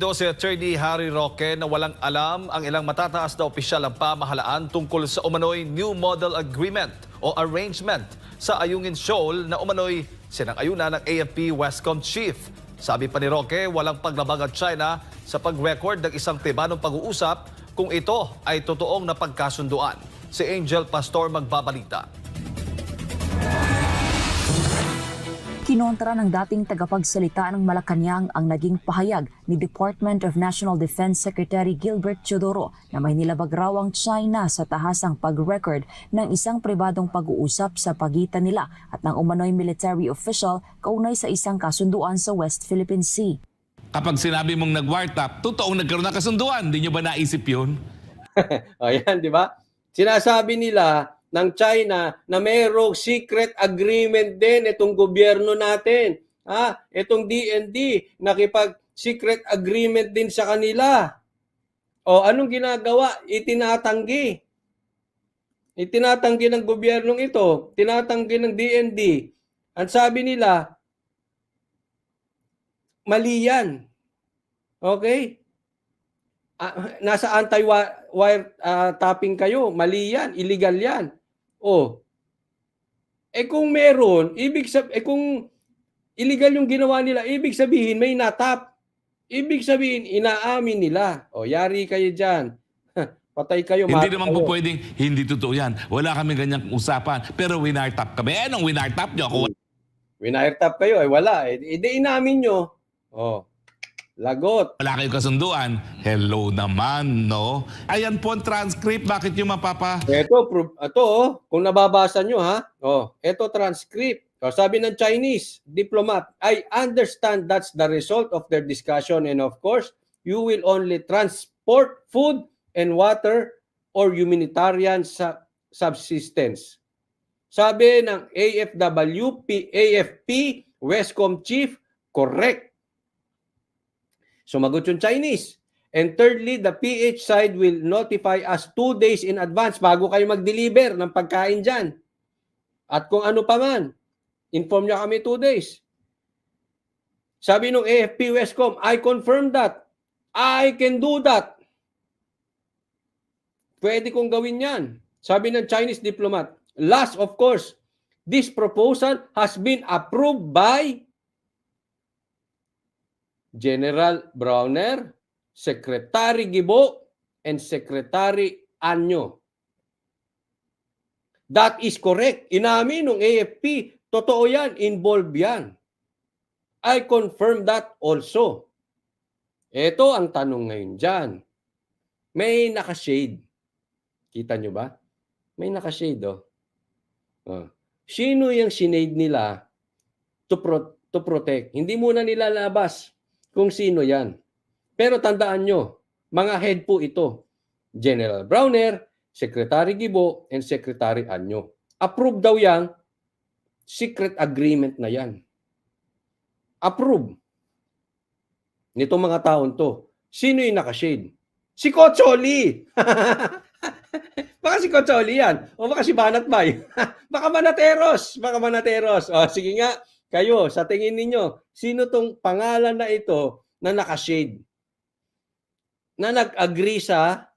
Si Attorney Harry Roque na walang alam ang ilang matataas na opisyal ng pamahalaan tungkol sa umano'y New Model Agreement o Arrangement sa Ayungin Shoal na umano'y sinang-ayunan ng AFP Westcom Chief. Sabi pa ni Roque, walang paglabag ang China sa pag-record ng isang tibanong pag-uusap kung ito ay totoong napagkasunduan. Si Angel Pastor magbabalita. Kinontra ng dating tagapagsalita ng Malacanang ang naging pahayag ni Department of National Defense Secretary Gilbert Teodoro na may nilabag raw ang China sa tahasang pag-record ng isang pribadong pag-uusap sa pagitan nila at ng umano'y military official kaunay sa isang kasunduan sa West Philippine Sea. Kapag sinabi mong nag-wartap, totoong nagkaroon ng kasunduan. Hindi nyo ba naisip yun? Ayan, di ba? Sinasabi nila ng China na mayroong secret agreement din itong gobyerno natin. Itong DND, nakipag-secret agreement din sa kanila. O anong ginagawa? Itinatanggi. Itinatanggi ng gobyernong ito. Tinatanggi ng DND. Ang sabi nila, mali yan. Okay? Nasa anti-wire tapping kayo. Mali yan. Illegal yan. Kung meron, kung illegal yung ginawa nila, ibig sabihin may natap. Ibig sabihin, inaamin nila. Yari kayo dyan. Patay kayo. Hindi naman po pwedeng, hindi totoo yan. Wala kami ganyang usapan. Pero winartap kami. Anong winartap nyo? Winartap kayo. Wala. Hindi inamin nyo. Lagot. Wala kayong kasunduan. Hello naman, no? Ayan po ang transcript. Bakit yung mapapa... Ito, kung nababasa nyo, ito transcript. Sabi ng Chinese diplomat, I understand that's the result of their discussion and of course, you will only transport food and water or humanitarian subsistence. Sabi ng AFP Westcom Chief, correct. Sumagot yung Chinese. And thirdly, the PH side will notify us 2 days in advance bago kayo mag-deliver ng pagkain dyan. At kung ano pa man, inform niya kami 2 days. Sabi ng AFP Westcom, I confirm that. I can do that. Pwede kong gawin yan. Sabi ng Chinese diplomat, last of course, this proposal has been approved by General Browner, Secretary Gibo, and Secretary Anyo. That is correct. Inamin ng AFP, totoo yan, involved yan. I confirm that also. Ito ang tanong ngayon dyan. May nakashade. Kita nyo ba? May nakashade, Sino yung sinade nila to protect? Hindi muna nila labas kung sino yan. Pero tandaan nyo, mga head po ito. General Browner, Secretary Gibo, and Secretary Anyo. Approve daw yang secret agreement na yan. Approve. Nitong mga taon to. Sino yung nakashade? Si Cocholi! Baka si Cocholi yan. O baka si Banatbay. Baka Manateros. Baka Manateros. Sige nga. Kayo, sa tingin ninyo, sino tong pangalan na ito na nakashade? Na nag-agree sa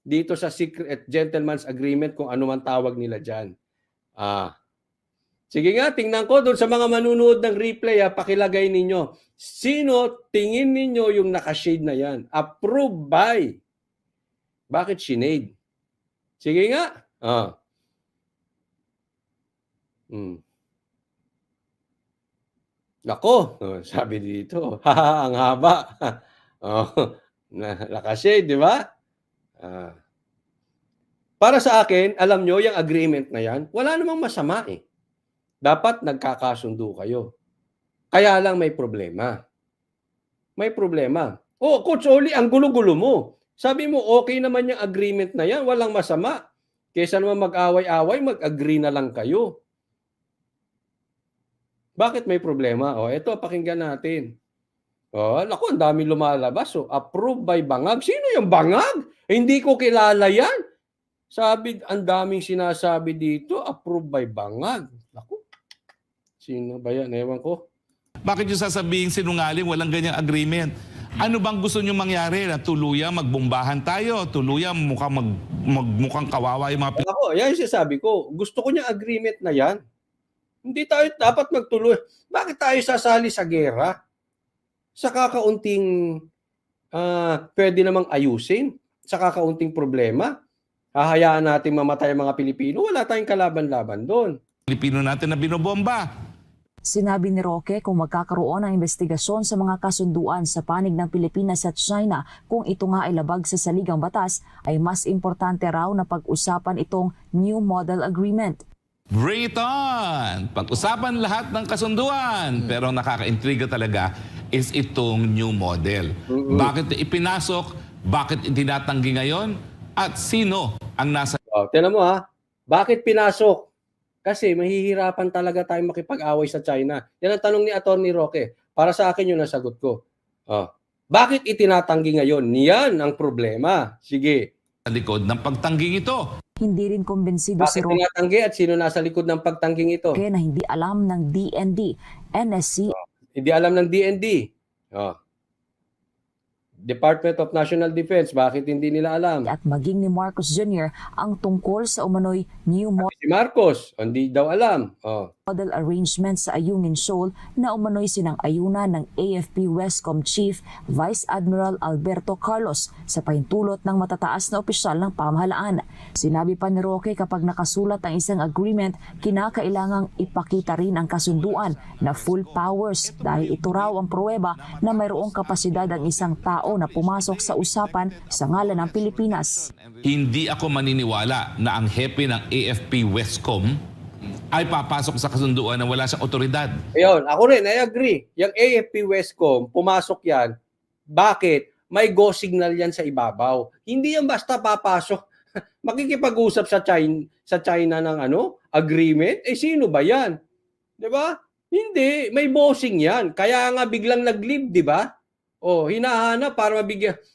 dito sa secret gentleman's agreement kung ano man tawag nila dyan. Sige nga, tingnan ko doon sa mga manunood ng replay, pakilagay ninyo. Sino tingin ninyo yung nakashade na yan? Approved by. Bakit sinade? Sige nga. Nako, sabi dito, ang haba. Nakashade, di ba? Para sa akin, alam nyo, yung agreement na yan, wala namang masama eh. Dapat nagkakasundo kayo. Kaya lang may problema. May problema. Coach Oli, ang gulo-gulo mo. Sabi mo, okay naman yung agreement na yan, walang masama. Kaysa naman mag-away-away, mag-agree na lang kayo. Bakit may problema? Ito, pakinggan natin. Naku, ang dami lumalabas. Approved by Bangag. Sino yung Bangag? Hindi ko kilala yan. Sabi, ang daming sinasabi dito, approved by Bangag. Naku, sino ba yan? Ewan ko. Bakit yung sasabihin sinungaling, walang ganyang agreement? Ano bang gusto nyo mangyari? Na tuluyang magbombahan tayo? Tuluyang mukhang kawawa yung mga Ako, yan yung sinasabi ko. Gusto ko niyang agreement na yan. Hindi tayo dapat magtuloy. Bakit tayo sasali sa gera? Sa kakaunting pwede namang ayusin. Sa kakaunting problema. Hahayaan natin mamatay ang mga Pilipino. Wala tayong kalaban-laban doon. Pilipino natin na binobomba. Sinabi ni Roque kung magkakaroon ng investigasyon sa mga kasunduan sa panig ng Pilipinas at China kung ito nga ay labag sa saligang batas, ay mas importante raw na pag-usapan itong New Model Agreement. Bring it on! Pag-usapan lahat ng kasunduan. Pero ang nakaka-intriga talaga is itong new model. Bakit ipinasok? Bakit itinatanggi ngayon? At sino ang nasa... Tinan mo bakit pinasok? Kasi mahihirapan talaga tayong makipag-away sa China. Yan ang tanong ni Atty. Roque. Para sa akin yun ang sagot ko. Bakit itinatanggi ngayon? Yan ang problema. Sige. likod ng pagtangging ito? Hindi rin kumbinsido si Bakit Roque tinatanggi at sino nasa likod ng pagtangging ito? na hindi alam ng DND, NSC Hindi alam ng DND. Department of National Defense, bakit hindi nila alam? at maging ni Marcos Jr. ang tungkol sa umano'y New Si Marcos, hindi daw alam. Model Arrangement sa Ayungin Shoal na umano'y sinang-ayunan ng AFP Westcom Chief Vice Admiral Alberto Carlos sa pahintulot ng matataas na opisyal ng pamahalaan. Sinabi pa ni Roque kapag nakasulat ang isang agreement, kinakailangang ipakita rin ang kasunduan na full powers dahil ito raw ang pruweba na mayroong kapasidad ang isang tao na pumasok sa usapan sa ngalan ng Pilipinas. Hindi ako maniniwala na ang hepe ng AFP Westcom ay papasok sa kasunduan na wala siyang otoridad. Ayun, ako rin, I agree. Yung AFP Westcom, pumasok yan. Bakit? May go signal yan sa ibabaw. Hindi yan basta papasok. Makikipag-usap sa China ng agreement? Sino ba yan? 'Di ba? Hindi, may bossing yan. Kaya nga biglang nag-leave, 'di ba? Hinahanap para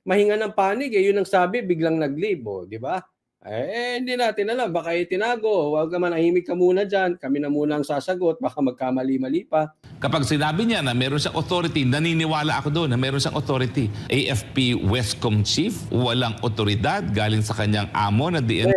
mahinga ng panig. Yun ang sabi, biglang nag-leave. 'Di ba? Hindi natin alam. Baka itinago. Huwag ka manahimik ka muna dyan. Kami na muna ang sasagot. Baka magkamali-mali pa. Kapag sinabi niya na meron siyang authority, naniniwala ako doon na meron siyang authority. AFP Westcom Chief, walang otoridad galing sa kanyang amo na DND.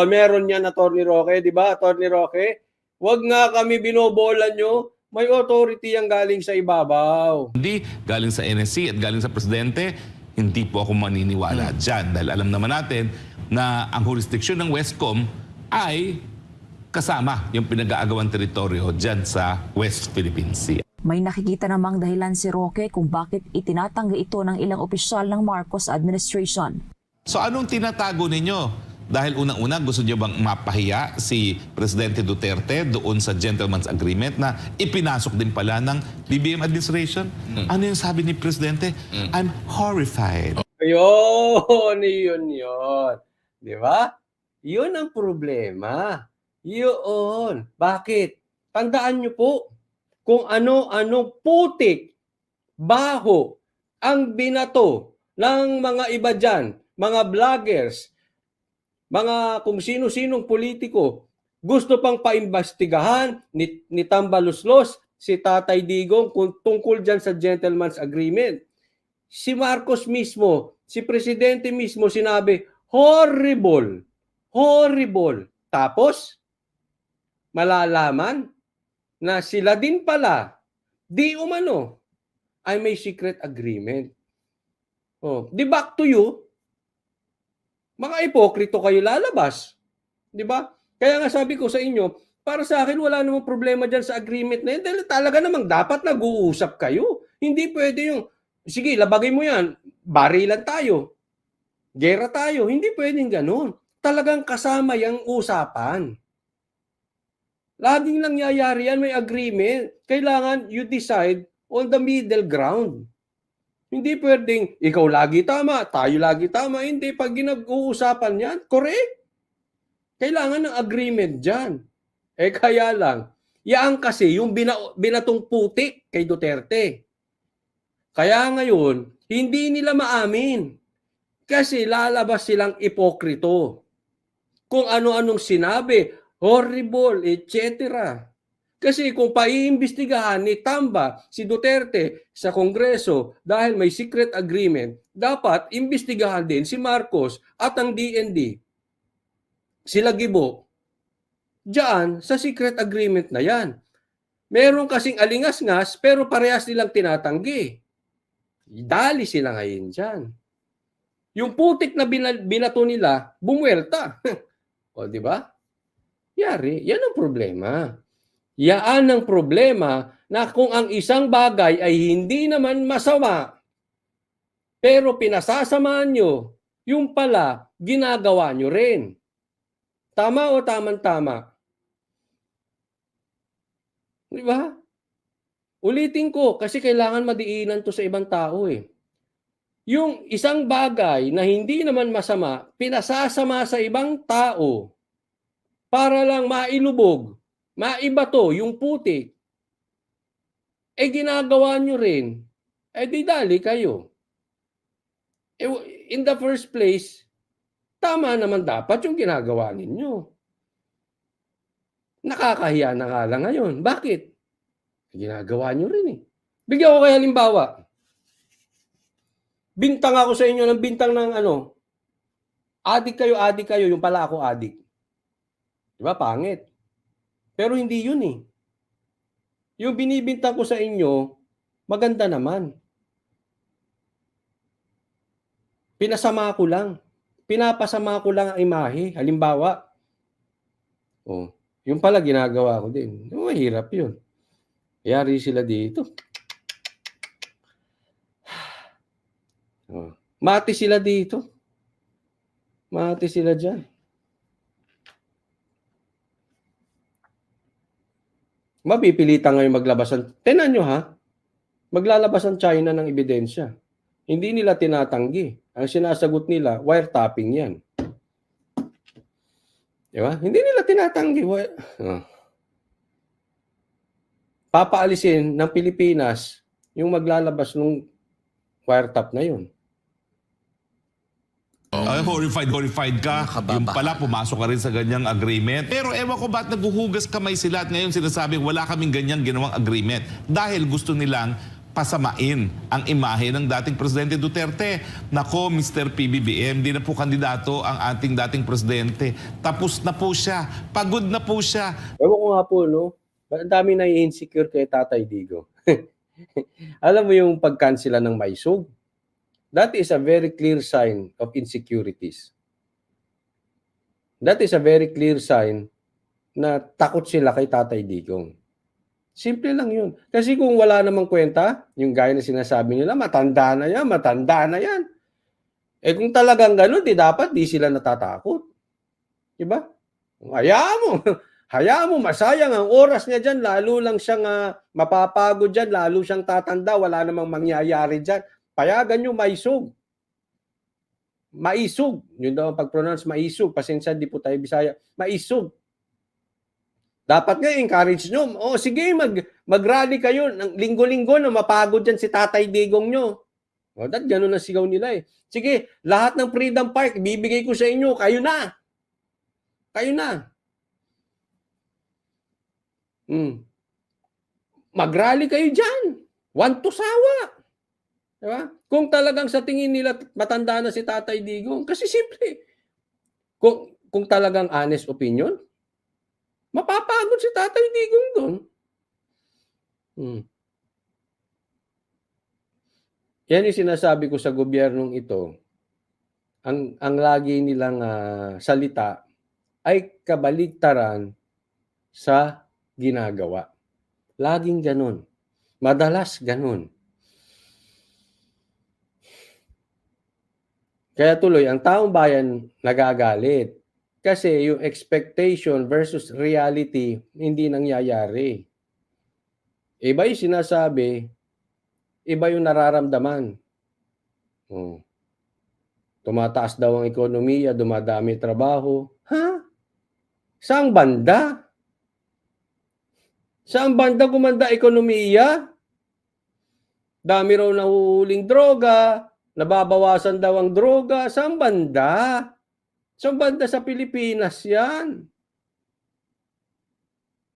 Meron yan, Atty. Roque. Di ba, Atty. Roque? Huwag nga kami binobola nyo. May authority yang galing sa ibabaw. Galing sa NSC at galing sa presidente. Hindi po ako maniniwala dyan dahil alam naman natin na ang jurisdiction ng Westcom ay kasama yung pinag-aagawang teritoryo dyan sa West Philippine Sea. May nakikita namang dahilan si Roque kung bakit itinatanggi ito ng ilang opisyal ng Marcos administration. So anong tinatago ninyo? Dahil unang-una gusto niyo bang mapahiya si Presidente Duterte doon sa gentleman's agreement na ipinasok din pala ng BBM administration? Ano yung sabi ni Presidente? I'm horrified. Yun. Di ba? Yun ang problema. Yun. Bakit? Tandaan nyo po kung ano-ano putik, baho, ang binato ng mga iba dyan, mga vloggers, mga kung sino-sinong politiko, gusto pang paimbestigahan ni Tambaluslos, si Tatay Digong tungkol dyan sa gentleman's agreement. Si Marcos mismo, si Presidente mismo sinabi, horrible. Tapos, malalaman na sila din pala, di umano, ay may secret agreement. Di back to you, mga ipokrito kayo lalabas. Di ba? Kaya nga sabi ko sa inyo, para sa akin wala namang problema dyan sa agreement na yun. Dahil talaga namang dapat nag-uusap kayo. Hindi pwede yung, sige, labagay mo yan, barilan tayo. Gera tayo. Hindi pwedeng ganun. Talagang kasama yung usapan. Laging nangyayari yan, may agreement. Kailangan you decide on the middle ground. Hindi pwedeng ikaw lagi tama, tayo lagi tama. Hindi, pag ginag-uusapan yan, correct. Kailangan ng agreement dyan. Kaya lang, yan kasi yung binatong putik kay Duterte. Kaya ngayon, hindi nila maamin. Kasi lalabas silang ipokrito. Kung ano-anong sinabi, horrible, etc. Kasi kung paiimbestigahan ni Tamba si Duterte sa Kongreso dahil may secret agreement, dapat imbestigahan din si Marcos at ang DND. Sila Gibo, diyan sa secret agreement na yan. Meron kasing alingas-ngas pero parehas nilang tinatanggi. Dali sila ngayon dyan. Yung putik na binato nila, bumuelta. O, di ba? Yari, yan ang problema. Yaan ang problema na kung ang isang bagay ay hindi naman masama, pero pinasasamaan nyo, yung pala, ginagawa nyo rin. Tama o tamang-tama? Di ba? Ulitin ko, kasi kailangan madiinan to sa ibang tao eh. Yung isang bagay na hindi naman masama, pinasasama sa ibang tao para lang mailubog, maibato yung putik, eh ginagawa nyo rin, eh di dali kayo. Eh, in the first place, tama naman dapat yung ginagawa ninyo. Nakakahiya na nga lang ngayon. Bakit? Ginagawa nyo rin eh. Bigyan ko kayo halimbawa. Bintang ako sa inyo ng bintang ng ano, adik kayo, yung pala ako adik. Diba? Pangit. Pero hindi yun eh. Yung binibintang ko sa inyo, maganda naman. Pinasama ko lang. Pinapasama ko lang ang imahe. Halimbawa, oh, yung pala ginagawa ko din. Mahirap yun. Yari sila dito. Oh, mati sila dito. Mati sila dyan. Mapipilitan ngayon maglabasan. Tenan nyo ha, maglalabas ang China ng ebidensya. Hindi nila tinatanggi. Ang sinasagot nila, wiretapping yan. Diba? Hindi nila tinatanggi. Papaalisin ng Pilipinas yung maglalabas ng wiretap na yun. Horrified ka. Yung pala, pumasok ka rin sa ganyang agreement. Pero ewan ko ba't naguhugas kamay sila at ngayon sinasabing wala kaming ganyang ginawang agreement. Dahil gusto nilang pasamain ang imahe ng dating Presidente Duterte. Nako, Mr. PBBM, di na po kandidato ang ating dating Presidente. Tapos na po siya. Pagod na po siya. Ewan ko nga po, no? Ang dami na insecure kay Tatay Digo. Alam mo yung pag-cancela ng Maisog? That is a very clear sign of insecurities. That is a very clear sign na takot sila kay Tatay Digong. Simple lang yun. Kasi kung wala namang kwenta, yung gaya na sinasabi nila, matanda na yan. Eh kung talagang gano'n, dapat di sila natatakot. Diba? Hayaan mo, masayang ang oras niya dyan, lalo lang siyang mapapagod dyan, lalo siyang tatanda, wala namang mangyayari dyan. Payagan nyo, maisog. Maisog. Yun daw ang pag-pronounce, maisog. Pasensya, di po tayo Bisaya. Maisog. Dapat nga, encourage nyo. O sige, mag-rally kayo. Linggo-linggo na mapagod dyan si Tatay Digong nyo. O, gano'n na sigaw nila eh. Sige, lahat ng Freedom Park, bibigay ko sa inyo. Kayo na. Mag-rally kayo dyan. Want to sawa. Diba? Kung talagang sa tingin nila matanda na si Tatay Digong, kasi simple. Kung talagang honest opinion, mapapagod si Tatay Digong doon. Yan yung sinasabi ko sa gobyernong ito. Ang lagi nilang salita ay kabaligtaran sa ginagawa. Laging ganun. Madalas ganun. Kaya tuloy, ang taong bayan nagagalit. Kasi yung expectation versus reality, hindi nangyayari. Iba yung sinasabi, iba yung nararamdaman. Tumataas daw ang ekonomiya, dumadami trabaho. Ha? Saang banda? Saang banda gumanda ekonomiya? Dami raw nahuhuling droga, nababawasan daw ang droga. Saang banda? Saang banda sa Pilipinas yan?